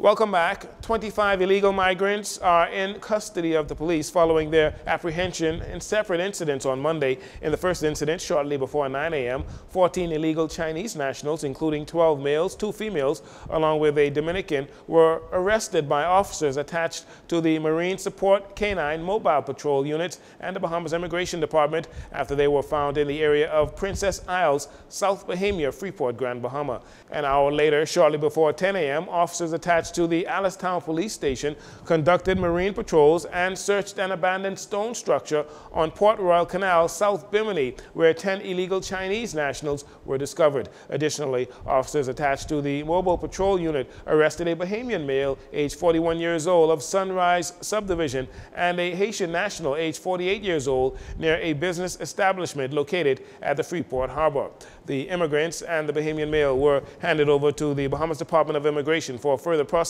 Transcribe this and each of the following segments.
Welcome back. 25 illegal migrants are in custody of the police following their apprehension in separate incidents on Monday. In the first incident, shortly before 9 a.m., 14 illegal Chinese nationals, including 12 males, 2 females, along with a Dominican, were arrested by officers attached to the Marine Support Canine Mobile Patrol Unit and the Bahamas Immigration Department after they were found in the area of Princess Isles, South Bahamia, Freeport, Grand Bahama. An hour later, shortly before 10 a.m., officers attached to the Allentown Police Station conducted marine patrols and searched an abandoned stone structure on Port Royal Canal, South Bimini, where 10 illegal Chinese nationals were discovered. Additionally, officers attached to the Mobile Patrol Unit arrested a Bahamian male, aged 41 years old, of Sunrise Subdivision, and a Haitian national, aged 48 years old, near a business establishment located at the Freeport Harbor. The immigrants and the Bahamian male were handed over to the Bahamas Department of Immigration for further processing.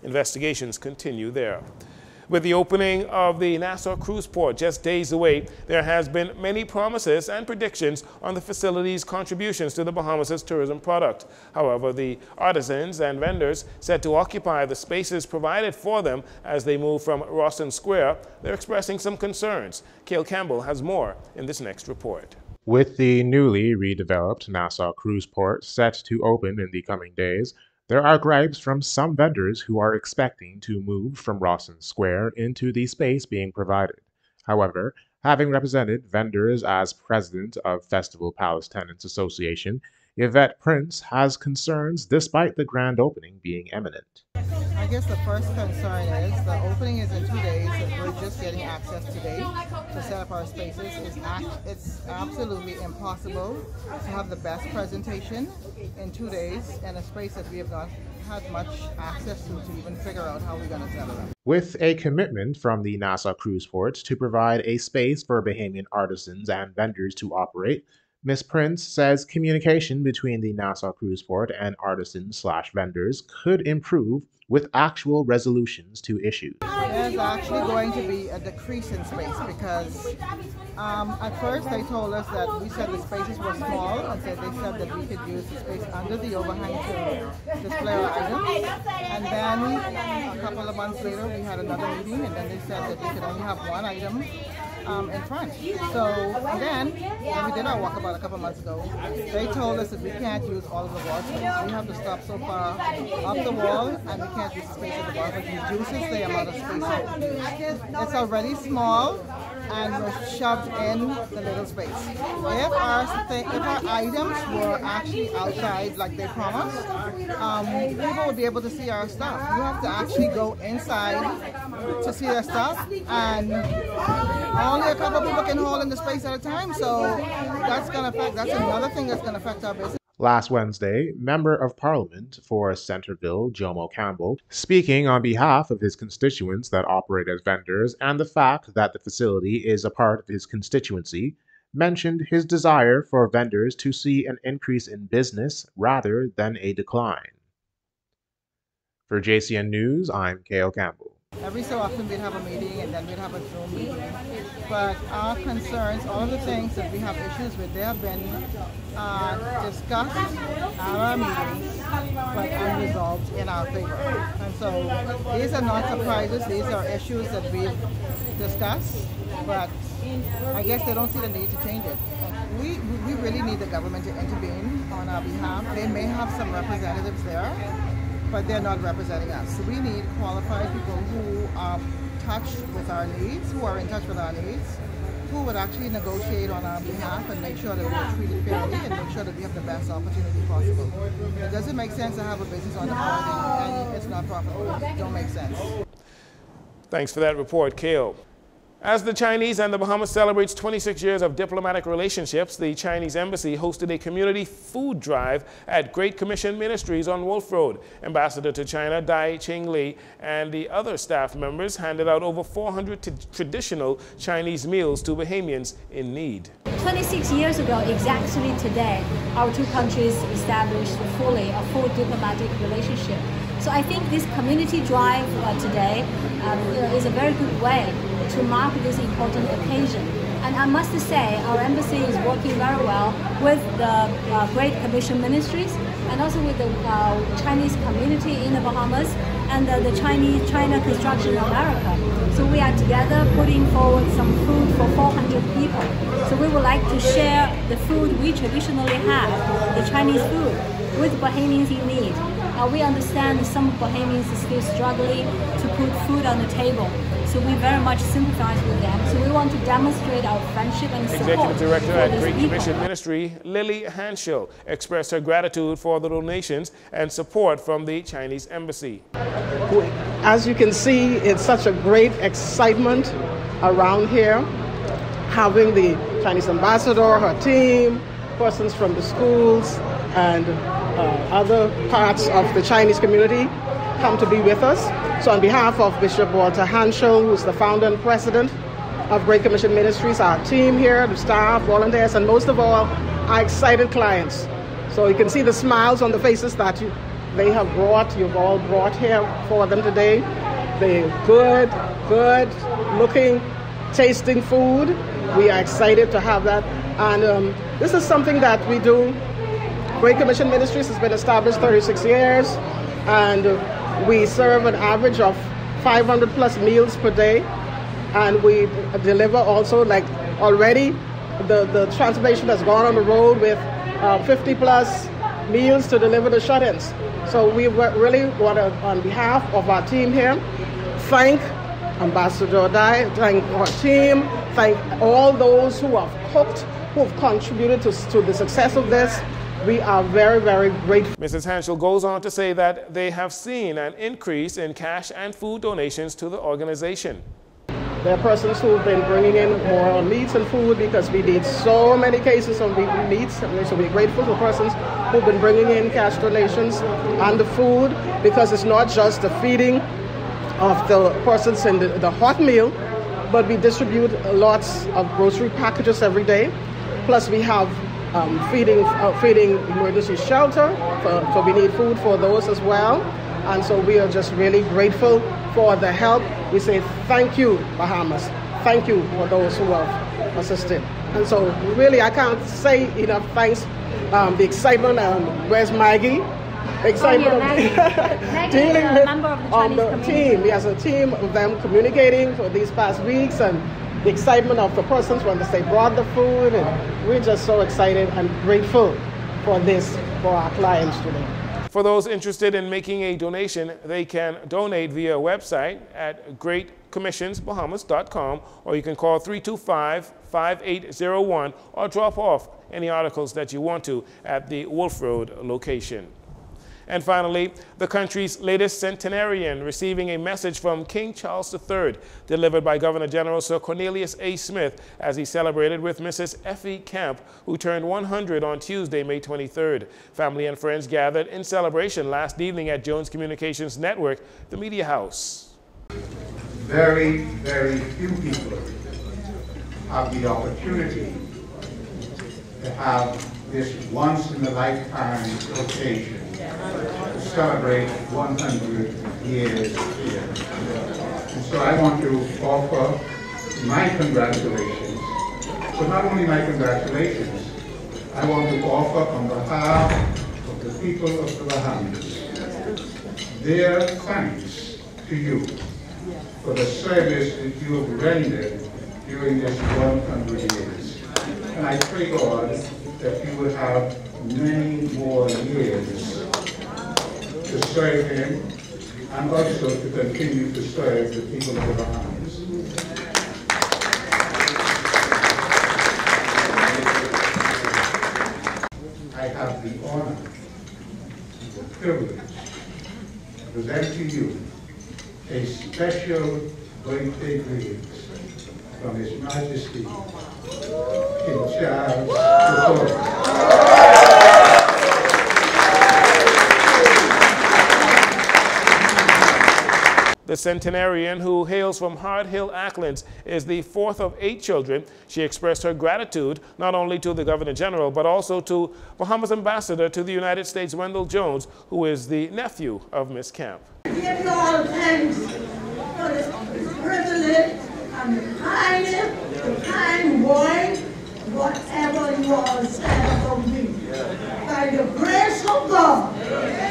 Investigations continue there. With the opening of the Nassau cruise port just days away, there has been many promises and predictions on the facility's contributions to the Bahamas' tourism product. However, the artisans and vendors set to occupy the spaces provided for them as they move from Rawson Square, they're expressing some concerns. Cale Campbell has more in this next report. With the newly redeveloped Nassau cruise port set to open in the coming days, there are gripes from some vendors who are expecting to move from Rawson Square into the space being provided. However, having represented vendors as president of Festival Palace Tenants Association, Yvette Prince has concerns despite the grand opening being imminent. I guess the first concern is the opening is in 2 days and we're just getting access today to set up our spaces. It's absolutely impossible to have the best presentation in 2 days in a space that we have not had much access to even figure out how we're going to set it up. With a commitment from the Nassau Cruise Port to provide a space for Bahamian artisans and vendors to operate, Ms. Prince says communication between the Nassau Cruise Port and artisans/vendors could improve with actual resolutions to issues. There's actually going to be a decrease in space because at first they told us that we said the spaces were small and they said that we could use the space under the overhang to display our items. And then a couple of months later we had another meeting and then they said that we could only have one item in front. So, and then when we did our walkabout a couple months ago, they told us that we can't use all of the wall space. We have to stop so far up the wall and we can't use the space at the bottom, which reduces the amount of space that we use. It's already small and we're shoved in the little space. If our items were actually outside like they promised, people would be able to see our stuff. You have to actually go inside to see their stuff, and only a couple of people can hold in the space at a time, so that's another thing that's going to affect our business. Last Wednesday, Member of Parliament for Centreville, Jomo Campbell, speaking on behalf of his constituents that operate as vendors and the fact that the facility is a part of his constituency, mentioned his desire for vendors to see an increase in business rather than a decline. For Jcn News, I'm Cale Campbell. Every so often we'd have a meeting and then we'd have a Zoom meeting. But our concerns, all of the things that we have issues with, they have been discussed at our meetings but unresolved in our favor. And so these are not surprises, these are issues that we've discussed, but I guess they don't see the need to change it. We really need the government to intervene on our behalf. They may have some representatives there, but they're not representing us. So we need qualified people who are touched with our needs, who are in touch with our needs, who would actually negotiate on our behalf and make sure that we are treated fairly and make sure that we have the best opportunity possible. It doesn't make sense to have a business on the port and it's not profitable. It don't make sense. Thanks for that report, Cale. As the Chinese and the Bahamas celebrates 26 years of diplomatic relationships, the Chinese Embassy hosted a community food drive at Great Commission Ministries on Wolf Road. Ambassador to China Dai Ching-li and the other staff members handed out over 400 traditional Chinese meals to Bahamians in need. 26 years ago, exactly today, our two countries established fully a full diplomatic relationship. So I think this community drive today is a very good way to mark this important occasion. And I must say, our embassy is working very well with the Great Commission Ministries and also with the Chinese community in the Bahamas and the China Construction America. So we are together putting forward some food for 400 people. So we would like to share the food we traditionally have, the Chinese food, with Bahamians in need. We understand some Bahamians are still struggling to put food on the table. So we very much sympathize with them. So we want to demonstrate our friendship and support. Executive Director at Great people. Commission Ministry, Lily Hanschel, expressed her gratitude for the donations and support from the Chinese Embassy. As you can see, it's such a great excitement around here, having the Chinese ambassador, her team, persons from the schools, and other parts of the Chinese community come to be with us. So on behalf of Bishop Walter Hanschel, who's the founder and president of Great Commission Ministries, our team here, the staff, volunteers, and most of all, our excited clients. So you can see the smiles on the faces that you've all brought here for them today. The good looking, tasting food. We are excited to have that. And this is something that we do. Great Commission Ministries has been established 36 years, and we serve an average of 500 plus meals per day. And we deliver also, like already, the transportation has gone on the road with 50 plus meals to deliver the shut-ins. So we really want to, on behalf of our team here, thank Ambassador Dai, thank our team, thank all those who have cooked, who have contributed to the success of this. We are very, very grateful. Mrs. Hanschel goes on to say that they have seen an increase in cash and food donations to the organization. There are persons who've been bringing in more meats and food because we need so many cases of meats. So we're grateful for persons who've been bringing in cash donations and the food, because it's not just the feeding of the persons in the hot meal, but we distribute lots of grocery packages every day. Plus we have feeding emergency shelter, so we need food for those as well. And so we are just really grateful for the help. We say thank you, Bahamas. Thank you for those who have assisted. And so really, I can't say enough thanks. The excitement, where's Maggie? Excitement Maggie dealing is a with member of the Chinese community. team. Yes, a team of them communicating for these past weeks, and the excitement of the persons when they brought the food. And we're just so excited and grateful for this, for our clients today. For those interested in making a donation, they can donate via website at greatcommissionsbahamas.com, or you can call 325-5801 or drop off any articles that you want to at the Wolf Road location. And finally, the country's latest centenarian receiving a message from King Charles III, delivered by Governor General Sir Cornelius A. Smith as he celebrated with Mrs. Effie Camp, who turned 100 on Tuesday, May 23rd. Family and friends gathered in celebration last evening at Jones Communications Network, the Media House. Very, very few people have the opportunity to have this once-in-a-lifetime occasion to celebrate 100 years here. And so I want to offer my congratulations, but not only my congratulations, I want to offer on behalf of the people of the Bahamas their thanks to you for the service that you have rendered during this 100 years. And I pray, God, that you would have many more years to serve him, and also to continue to serve the people of the Bahamas. I have the honor and the privilege to present to you a special birthday greetings from His Majesty King Charles III. The centenarian, who hails from Hard Hill, Acklands, is the fourth of 8 children. She expressed her gratitude not only to the Governor General, but also to Bahamas Ambassador to the United States, Wendell Jones, who is the nephew of Miss Camp. Give you all thanks for this privilege and the kind boy whatever you all said about me. By the grace of God,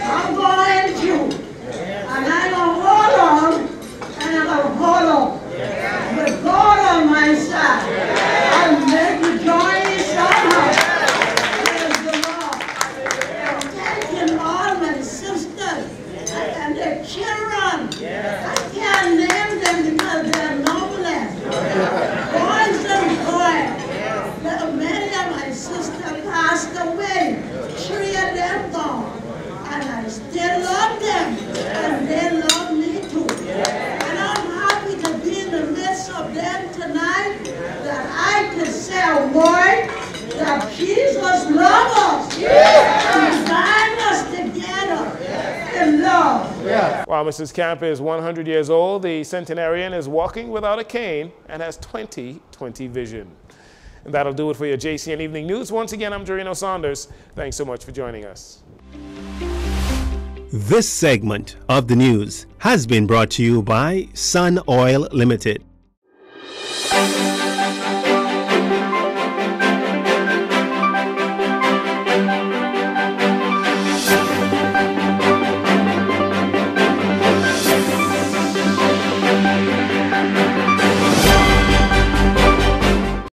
I'm going to. And I'm going to hold on, and I'm going to hold on. With God on my side, I'll make the journey somehow. Praise the Lord. I'm thanking all my sisters and their children. I can't name them because they're numberless. Boys and girls. Many of my sisters passed away. 3 of them gone. And I still love them. And they love me too. And I'm happy to be in the midst of them tonight, that I can say a word that Jesus loves us. And bind us together in love. While Mrs. Camp is 100 years old, the centenarian is walking without a cane and has 20/20 vision. And that'll do it for your JCN Evening News. Once again, I'm Jcn Saunders. Thanks so much for joining us. This segment of the news has been brought to you by Sun Oil Limited.